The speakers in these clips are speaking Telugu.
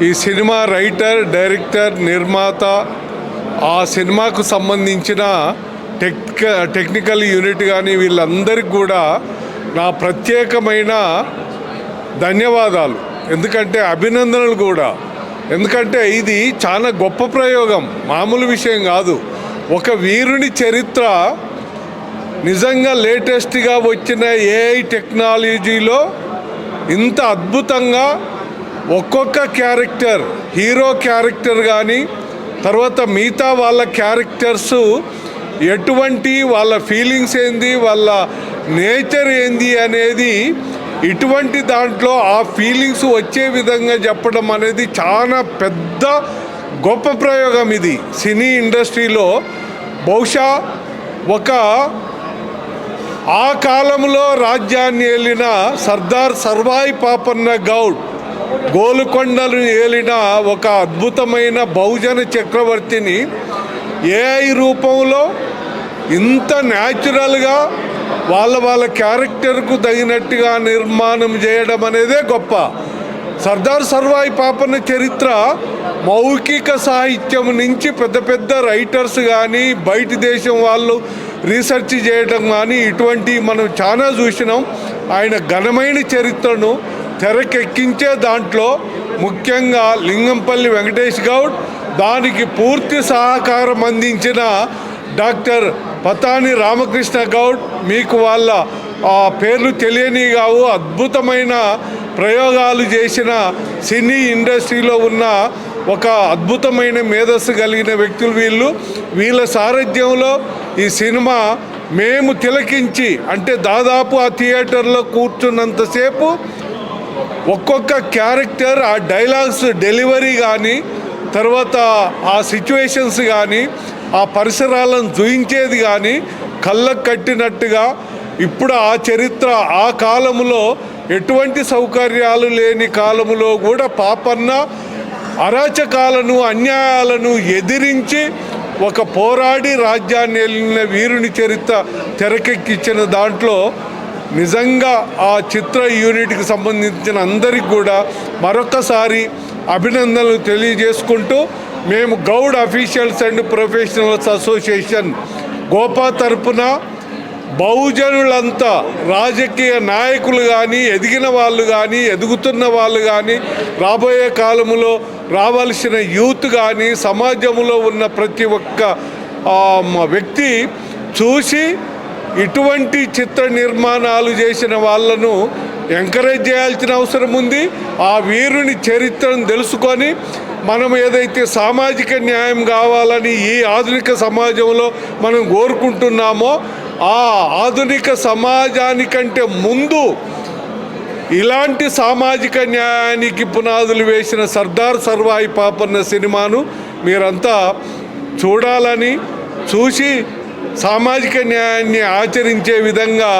ఈ సినిమా రైటర్, డైరెక్టర్, నిర్మాత, ఆ సినిమాకు సంబంధించిన టెక్నికల్ యూనిట్ కానీ వీళ్ళందరికీ కూడా నా ప్రత్యేకమైన ధన్యవాదాలు. ఎందుకంటే అభినందనలు కూడా. ఎందుకంటే ఇది చాలా గొప్ప ప్రయోగం, మామూలు విషయం కాదు. ఒక వీరుని చరిత్ర నిజంగా లేటెస్ట్గా వచ్చిన ఏఐ టెక్నాలజీలో ఇంత అద్భుతంగా ఒక్కొక్క క్యారెక్టర్, హీరో క్యారెక్టర్ కానీ తర్వాత మిగతా వాళ్ళ క్యారెక్టర్స్ ఎటువంటి వాళ్ళ ఫీలింగ్స్ ఏంది, వాళ్ళ నేచర్ ఏంది అనేది ఇటువంటి దాంట్లో ఆ ఫీలింగ్స్ వచ్చే విధంగా చెప్పడం అనేది చాలా పెద్ద గొప్ప ప్రయోగం. ఇది సినీ ఇండస్ట్రీలో బహుశా ఒక ఆ కాలంలో రాజ్యాన్ని ఏలిన సర్దార్ సర్వాయి పాపన్న గౌడ్, గోలుకొండను ఏలిన ఒక అద్భుతమైన బహుజన చక్రవర్తిని ఏఐ రూపంలో ఇంత న్యాచురల్గా వాళ్ళ క్యారెక్టర్కు తగినట్టుగా నిర్మాణం చేయడం అనేదే గొప్ప. సర్దార్ సర్వాయి పాపన్న చరిత్ర మౌఖిక సాహిత్యం నుంచి పెద్ద పెద్ద రైటర్స్ కానీ బయట దేశం వాళ్ళు రీసెర్చ్ చేయడం కానీ ఇటువంటి మనం చాలా చూసినాం. ఆయన ఘనమైన చరిత్రను తెరకెక్కించే దాంట్లో ముఖ్యంగా లింగంపల్లి వెంకటేష్ గౌడ్, దానికి పూర్తి సహకారం అందించిన డాక్టర్ పతాని రామకృష్ణ గౌడ్, మీకు వాళ్ళ పేర్లు తెలియని కావు, అద్భుతమైన ప్రయోగాలు చేసిన సినీ ఇండస్ట్రీలో ఉన్న ఒక అద్భుతమైన మేధస్సు కలిగిన వ్యక్తులు వీళ్ళ సారథ్యంలో ఈ సినిమా మేము తిలకించి, అంటే దాదాపు ఆ థియేటర్లో కూర్చున్నంతసేపు ఒక్కొక్క క్యారెక్టర్, ఆ డైలాగ్స్ డెలివరీ కానీ తర్వాత ఆ సిచ్యువేషన్స్ కానీ ఆ పరిసరాలను చూయించేది కానీ కళ్ళకు కట్టినట్టుగా. ఇప్పుడు ఆ చరిత్ర ఆ కాలంలో ఎటువంటి సౌకర్యాలు లేని కాలంలో కూడా పాపన్న అరాచకాలను, అన్యాయాలను ఎదిరించి ఒక పోరాడి రాజ్యాన్ని వెళ్ళిన వీరుని చరిత్ర తెరకెక్కించిన దాంట్లో నిజంగా ఆ చిత్ర యూనిట్కి సంబంధించిన అందరికి కూడా మరొకసారి అభినందనలు తెలియజేసుకుంటూ, మేము Goud officials and professionals association GOPA తరపున బహుజనులంతా, రాజకీయ నాయకులు కానీ, ఎదిగిన వాళ్ళు కానీ, ఎదుగుతున్న వాళ్ళు కానీ, రాబోయే కాలంలో రావాల్సిన యూత్ కానీ, సమాజంలో ఉన్న ప్రతి ఒక్క వ్యక్తి చూసి ఇటువంటి చిత్ర నిర్మాణాలు చేసిన వాళ్ళను ఎంకరేజ్ చేయాల్సిన అవసరం ఉంది. ఆ వీరుని చరిత్రను తెలుసుకొని మనం ఏదైతే సామాజిక న్యాయం కావాలని ఈ ఆధునిక సమాజంలో మనం కోరుకుంటున్నామో, ఆ ఆధునిక సమాజానికంటే ముందు ఇలాంటి సామాజిక న్యాయానికి పునాదులు వేసిన సర్దార్ సర్వాయి పాపన్న సినిమాను మీరంతా చూడాలని, చూసి సామాజిక న్యాయాన్ని ఆచరించే విధంగా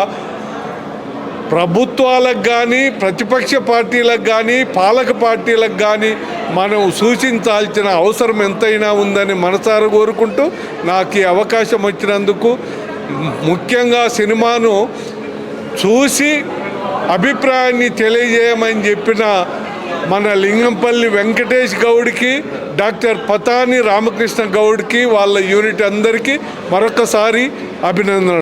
ప్రభుత్వాలకు కానీ, ప్రతిపక్ష పార్టీలకు కానీ, పాలక పార్టీలకు కానీ మనం సూచించాల్సిన అవసరం ఎంతైనా ఉందని మనసారా కోరుకుంటూ, నాకు ఈ అవకాశం వచ్చినందుకు, ముఖ్యంగా సినిమాను చూసి అభిప్రాయాన్ని తెలియజేయమని చెప్పిన మన లింగంపల్లి వెంకటేష్ గౌడ్కి, డాక్టర్ పతాని రామకృష్ణ గౌడ్కి, వాళ్ళ యూనిట్ అందరికీ మరొకసారి అభినందనలు.